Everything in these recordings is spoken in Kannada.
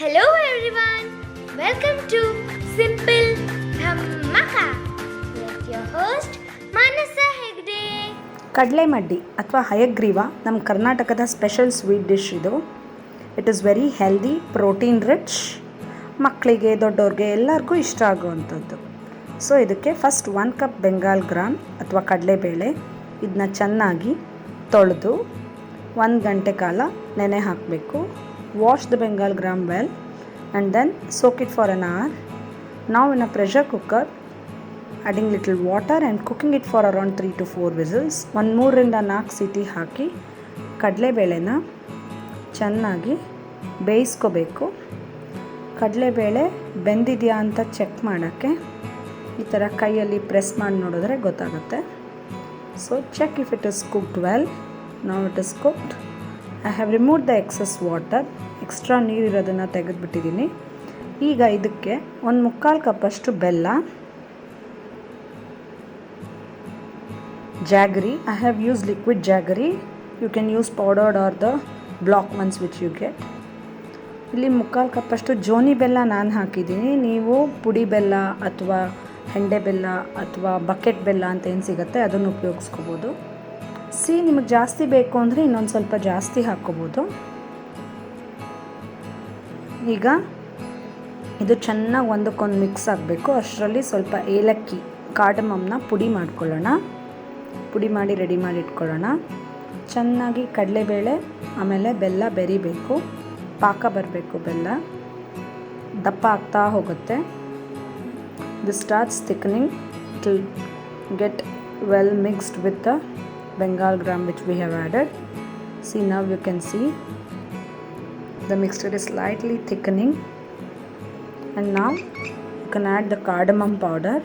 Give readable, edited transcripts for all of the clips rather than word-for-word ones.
Hello everyone, welcome to Simple Dhamaka with your host Manasa Hegde. kadlemaddi ಅಥವಾ ಹಯಗ್ರೀವ ನಮ್ಮ ಕರ್ನಾಟಕದ ಸ್ಪೆಷಲ್ ಸ್ವೀಟ್ ಡಿಶ್ ಇದು. It is very healthy, protein rich, ಮಕ್ಕಳಿಗೆ ದೊಡ್ಡವ್ರಿಗೆ ಎಲ್ಲರಿಗೂ ಇಷ್ಟ ಆಗುವಂಥದ್ದು. ಸೊ ಇದಕ್ಕೆ ಫಸ್ಟ್ 1 ಕಪ್ ಬೆಂಗಾಲ್ ಗ್ರಾಮ್ ಅಥವಾ ಕಡಲೆಬೇಳೆ ಇದನ್ನ ಚೆನ್ನಾಗಿ ತೊಳೆದು 1 ಗಂಟೆ ಕಾಲ ನೆನೆ ಹಾಕಬೇಕು. Wash the bengal gram well and then soak it for an hour. Now in a pressure cooker, adding little water and cooking it for around 3 to 4 whistles. 3 ರಿಂದ 4 ಸೀಟಿ ಹಾಕಿ ಕಡಲೆಬೇಳೆನ ಚೆನ್ನಾಗಿ ಬೇಯಿಸ್ಕೋಬೇಕು. ಕಡಲೆಬೇಳೆ ಬೆಂದಿದೆಯಾ ಅಂತ ಚೆಕ್ ಮಾಡೋಕ್ಕೆ ಈ ಥರ ಕೈಯಲ್ಲಿ ಪ್ರೆಸ್ ಮಾಡಿ ನೋಡಿದ್ರೆ ಗೊತ್ತಾಗುತ್ತೆ. So check if it is cooked well. Now it is cooked. I have removed the excess water. Extra ನೀರಿರೋದನ್ನು ತೆಗೆದುಬಿಟ್ಟಿದ್ದೀನಿ. ಈಗ ಇದಕ್ಕೆ 1/4 ಕಪ್ಪಷ್ಟು ಬೆಲ್ಲ, Jaggery. I have used liquid Jaggery. You can use powdered or the block ones which you get. ಇಲ್ಲಿ 1/4 ಕಪ್ಪಷ್ಟು ಜೋನಿ ಬೆಲ್ಲ ನಾನು ಹಾಕಿದ್ದೀನಿ. ನೀವು ಪುಡಿ ಬೆಲ್ಲ ಅಥವಾ ಹೆಂಡೆ ಬೆಲ್ಲ ಅಥವಾ ಬಕೆಟ್ ಬೆಲ್ಲ ಅಂತ ಏನು ಸಿಗುತ್ತೆ ಅದನ್ನು ಉಪಯೋಗಿಸ್ಕೋಬೋದು. ನಿಮಗೆ ಜಾಸ್ತಿ ಬೇಕು ಅಂದರೆ ಇನ್ನೊಂದು ಸ್ವಲ್ಪ ಜಾಸ್ತಿ ಹಾಕ್ಕೋಬೋದು. ಈಗ ಇದು ಚೆನ್ನಾಗಿ ಒಂದಕ್ಕೊಂದು ಮಿಕ್ಸ್ ಆಗಬೇಕು. ಅಷ್ಟರಲ್ಲಿ ಸ್ವಲ್ಪ ಏಲಕ್ಕಿ, ಕಾರ್ಡಮಮ್ನ ಪುಡಿ ಮಾಡ್ಕೊಳ್ಳೋಣ. ಪುಡಿ ಮಾಡಿ ರೆಡಿ ಮಾಡಿ ಇಟ್ಕೊಳ್ಳೋಣ. ಚೆನ್ನಾಗಿ ಕಡಲೆಬೇಳೆ ಆಮೇಲೆ ಬೆಲ್ಲ ಬೆರಿಬೇಕು. ಪಾಕ ಬರಬೇಕು. ಬೆಲ್ಲ ದಪ್ಪ ಆಗ್ತಾ ಹೋಗುತ್ತೆ. This starts thickening. It will get well mixed with the bengal gram which we have added. See, now you can see the mixture is slightly thickening, and now you can add the cardamom powder.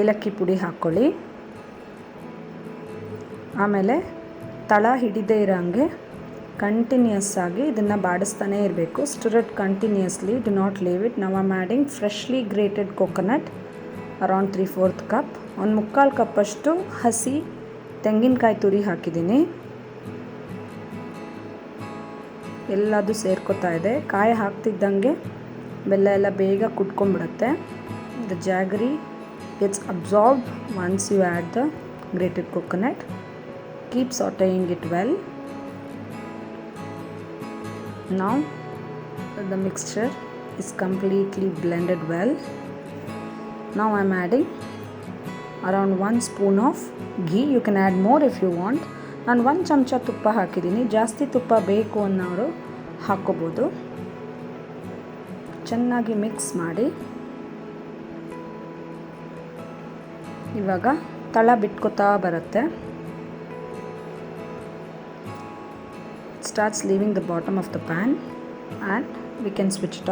ಏಲಕ್ಕಿ ಪುಡಿ ಹಾಕ್ಕೊಳ್ಳಿ. ಆಮೇಲೆ ತಳ ಹಿಡಿದೇ ಇರೋಂಗೆ ಕಂಟಿನ್ಯೂಸ್ ಆಗಿ ಇದನ್ನು ಬಾಡಿಸ್ತಾನೇ ಇರಬೇಕು. Stir it continuously, do not leave it. ನಾವು I am adding freshly grated coconut around 3/4 cup. 1/4 ಕಪ್ಪಷ್ಟು ಹಸಿ ತೆಂಗಿನಕಾಯಿ ತುರಿ ಹಾಕಿದ್ದೀನಿ. ಎಲ್ಲದು ಸೇರ್ಕೋತಾ ಇದೆ. ಕಾಯಿ ಹಾಕ್ತಿದ್ದಂಗೆ ಬೆಲ್ಲ ಎಲ್ಲ ಬೇಗ ಕುಟ್ಕೊಂಡ್ಬಿಡುತ್ತೆ. The jaggery gets absorbed once you add the grated coconut. Keep sauteing it well. Now the mixture is completely blended well. Now I am adding around 1 spoon of ghee. You can add more if you want. ನಾನು 1 ಚಮಚ ತುಪ್ಪ ಹಾಕಿದ್ದೀನಿ. ಜಾಸ್ತಿ ತುಪ್ಪ ಬೇಕು ಅನ್ನೋರು ಹಾಕ್ಕೋಬೋದು. ಚೆನ್ನಾಗಿ ಮಿಕ್ಸ್ ಮಾಡಿ ಇವಾಗ ತಳ ಬಿಟ್ಕೋತಾ ಬರುತ್ತೆ. Starts leaving the bottom of the pan and we can switch it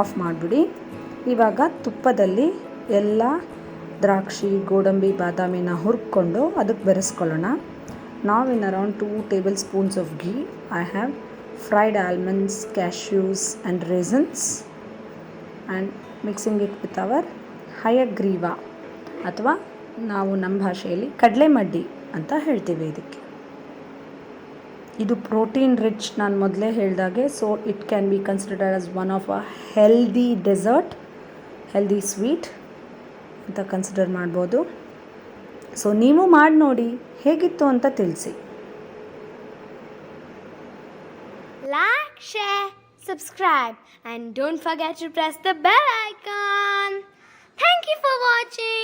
off ಮಾಡಿಬಿಡಿ. ಇವಾಗ ತುಪ್ಪದಲ್ಲಿ ಎಲ್ಲ ದ್ರಾಕ್ಷಿ, ಗೋಡಂಬಿ, ಬಾದಾಮಿನ ಹುರ್ಕೊಂಡು ಅದಕ್ಕೆ ಬೆರೆಸ್ಕೊಳ್ಳೋಣ. ನಾವು in around 2 table spoons of ghee I have fried almonds, cashews and raisins and mixing it with our Hayagriva ಅಥವಾ ನಾವು ನಮ್ಮ ಭಾಷೆಯಲ್ಲಿ ಕಡಲೆಮಡ್ಡಿ ಅಂತ ಹೇಳ್ತೀವಿ ಇದಕ್ಕೆ. ಇದು ಪ್ರೋಟೀನ್ ರಿಚ್, ನಾನು ಮೊದಲೇ ಹೇಳಿದಾಗೆ. So it can be considered as one of a healthy dessert, healthy sweet ಅಂತ ಕನ್ಸಿಡರ್ ಮಾಡ್ಬೋದು. ಸೊ ನೀವು ಮಾಡಿ ನೋಡಿ, ಹೇಗಿತ್ತು ಅಂತ ತಿಳಿಸಿ. Like, share, subscribe and don't forget to press the bell icon. Thank you for watching.